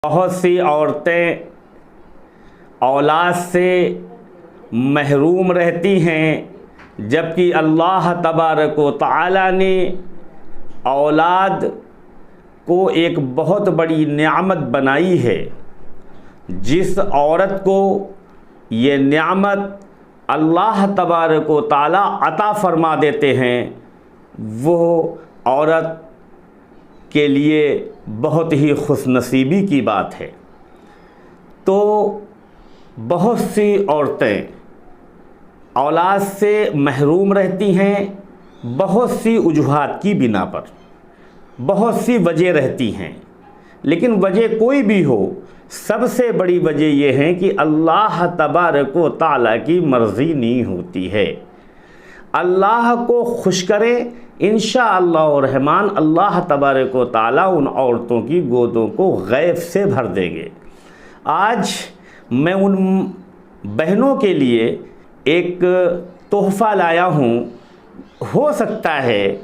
बहुत सी औरतें औलाद से महरूम रहती हैं, जबकि अल्लाह तबारक व तआला ने औलाद को एक बहुत बड़ी नेमत बनाई है। जिस औरत को ये नेमत अल्लाह तबारक व तआला अता फरमा देते हैं, वो औरत के लिए बहुत ही खुशनसीबी की बात है। तो बहुत सी औरतें औलाद से महरूम रहती हैं, बहुत सी वजूहात की बिना पर, बहुत सी वजह रहती हैं। लेकिन वजह कोई भी हो, सबसे बड़ी वजह यह है कि अल्लाह तबारक व तआला की मर्ज़ी नहीं होती है। अल्लाह को खुश करे, इंशाअल्लाह रहमान अल्लाह तबारक व तआला उन औरतों की गोदों को गैब से भर देंगे। आज मैं उन बहनों के लिए एक तोहफ़ा लाया हूँ। हो सकता है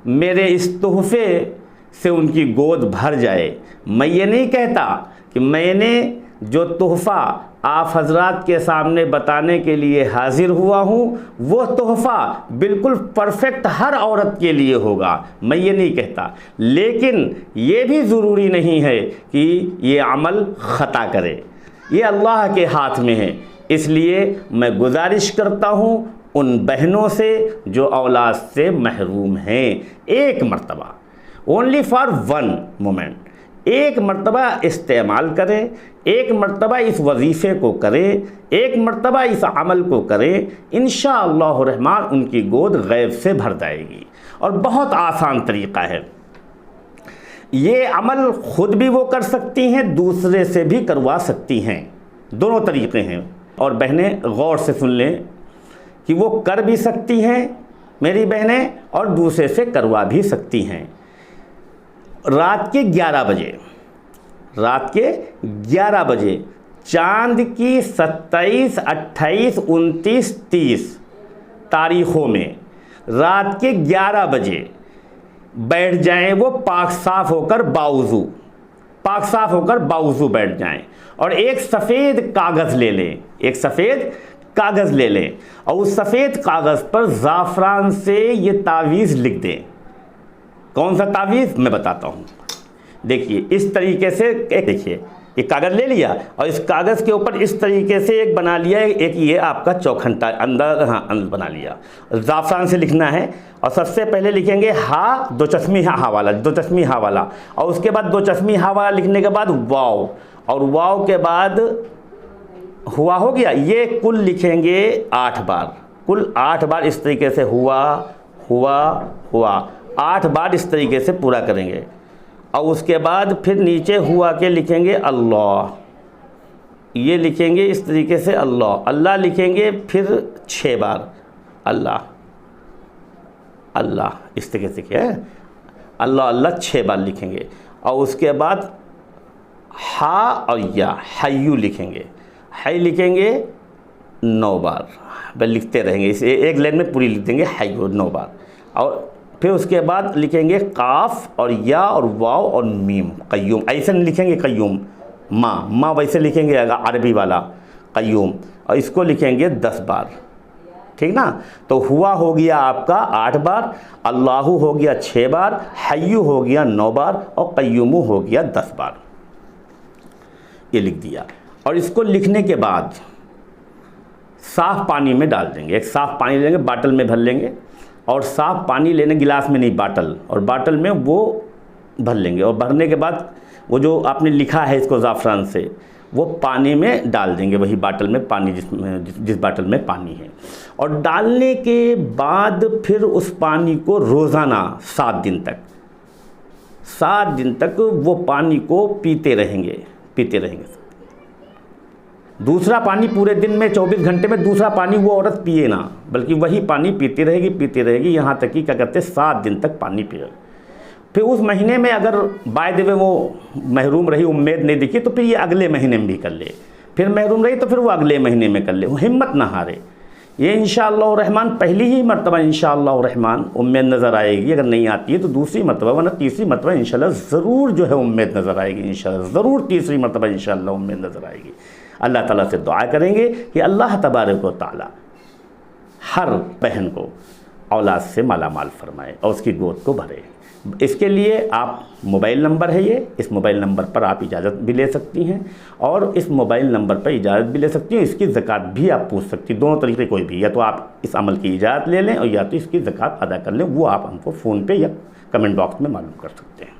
मेरे इस तोहफ़े से उनकी गोद भर जाए। मैं ये नहीं कहता कि मैंने जो तोहफ़ा आप हजरात के सामने बताने के लिए हाजिर हुआ हूँ, वो तोहफ़ा बिल्कुल परफेक्ट हर औरत के लिए होगा, मैं ये नहीं कहता। लेकिन ये भी ज़रूरी नहीं है कि ये अमल ख़ता करे, ये अल्लाह के हाथ में है। इसलिए मैं गुजारिश करता हूँ उन बहनों से जो औलाद से महरूम हैं, एक मर्तबा, ओनली फॉर वन मोमेंट, एक मर्तबा इस्तेमाल करें, एक मर्तबा इस वजीफ़े को करें, एक मर्तबा इस अमल को करें। इंशाअल्लाह रहमान उनकी गोद गैब से भर जाएगी। और बहुत आसान तरीक़ा है। ये अमल ख़ुद भी वो कर सकती हैं, दूसरे से भी करवा सकती हैं। दोनों तरीक़े हैं। और बहनें गौर से सुन लें कि वो कर भी सकती हैं मेरी बहनें, और दूसरे से करवा भी सकती हैं। रात के 11 बजे चाँद की 27, 28, 29, 30 तारीख़ों में रात के 11 बजे बैठ जाएं। वो पाक साफ़ होकर बावुज़ू बैठ जाएं। और एक सफ़ेद कागज़ ले लें, और उस सफ़ेद कागज़ पर ज़ाफ़रान से ये तावीज़ लिख दें। कौन सा तावीज़ मैं बताता हूँ। देखिए इस तरीके से, देखिए ये कागज़ ले लिया और इस कागज़ के ऊपर इस तरीके से एक बना लिया, एक ये आपका चौखंटा अंदर बना लिया। ज़ाफ़रान से लिखना है। और सबसे पहले लिखेंगे हा, दो चश्मी हा वाला, और उसके बाद दो चश्मी हा वाला लिखने के बाद वाव, और वाव के बाद हुआ हो गया। ये कुल लिखेंगे 8 बार, कुल 8 बार इस तरीके से हुआ 8 बार इस तरीके से पूरा करेंगे। और उसके बाद फिर नीचे हुआ के लिखेंगे अल्लाह, ये लिखेंगे इस तरीके से अल्लाह लिखेंगे। फिर 6 बार अल्लाह इस तरीके से क्या है, अल्लाह 6 बार लिखेंगे। और उसके बाद हा और या हय्यू लिखेंगे, 9 बार। बस लिखते रहेंगे, इसे एक लाइन में पूरी लिख देंगे हय्यू 9 बार। और फिर उसके बाद लिखेंगे काफ और या और वाव और मीम, क़य्यूम। ऐसे नहीं लिखेंगे क़य्यूम, माँ वैसे लिखेंगे अरबी वाला क़य्यूम, और इसको लिखेंगे 10 बार, ठीक ना। तो हुआ हो गया आपका 8 बार, अल्लाहु हो गया 6 बार, हय्यू हो गया 9 बार, और क़य्यूमु हो गया 10 बार। ये लिख दिया। और इसको लिखने के बाद साफ़ पानी में डाल देंगे। एक साफ़ पानी लेंगे, बाटल में भर लेंगे, और साफ़ पानी लेने, गिलास में नहीं, बाटल, और बाटल में वो भर लेंगे। और भरने के बाद वो जो आपने लिखा है इसको ज़ाफ़रान से, वो पानी में डाल देंगे, वही बाटल में पानी जिस बाटल में पानी है। और डालने के बाद फिर उस पानी को रोज़ाना 7 दिन तक वो पानी को पीते रहेंगे। दूसरा पानी पूरे दिन में 24 घंटे में दूसरा पानी वो औरत पिए ना, बल्कि वही पानी पीती रहेगी यहाँ तक कि क्या करते 7 दिन तक पानी पिए। फिर उस महीने में अगर बाय द वे वो महरूम रही, उम्मीद नहीं दिखी, तो फिर ये अगले महीने में भी कर ले। फिर महरूम रही तो फिर वो अगले महीने में कर ले। वो हिम्मत ना हारे ये इंशाअल्लाह रहमान पहली ही मरतबा इंशाअल्लाह रहमान उम्मीद नज़र आएगी। अगर नहीं आती है तो दूसरी मरतबा, वरना तीसरी मरतबा इंशाअल्लाह ज़रूर जो है उम्मीद नज़र आएगी। इंशाअल्लाह ज़रूर तीसरी मरतबा इंशाअल्लाह उम्मीद नज़र आएगी। अल्लाह ताला से दुआ करेंगे कि अल्लाह तबारक व तआला हर बहन को औलाद से माला माल फरमाए और उसकी गोद को भरे। इसके लिए आप मोबाइल नंबर है ये, इस मोबाइल नंबर पर आप इजाज़त भी ले सकती हैं और इस मोबाइल नंबर पर इजाज़त भी ले सकती हैं। इसकी ज़कात भी आप पूछ सकती हैं, दोनों तरीके कोई भी, या तो आप इस अमल की इजाज़त ले लें और या तो इसकी ज़कात अदा कर लें। वो आप हमको फ़ोन पे या कमेंट बॉक्स में मालूम कर सकते हैं।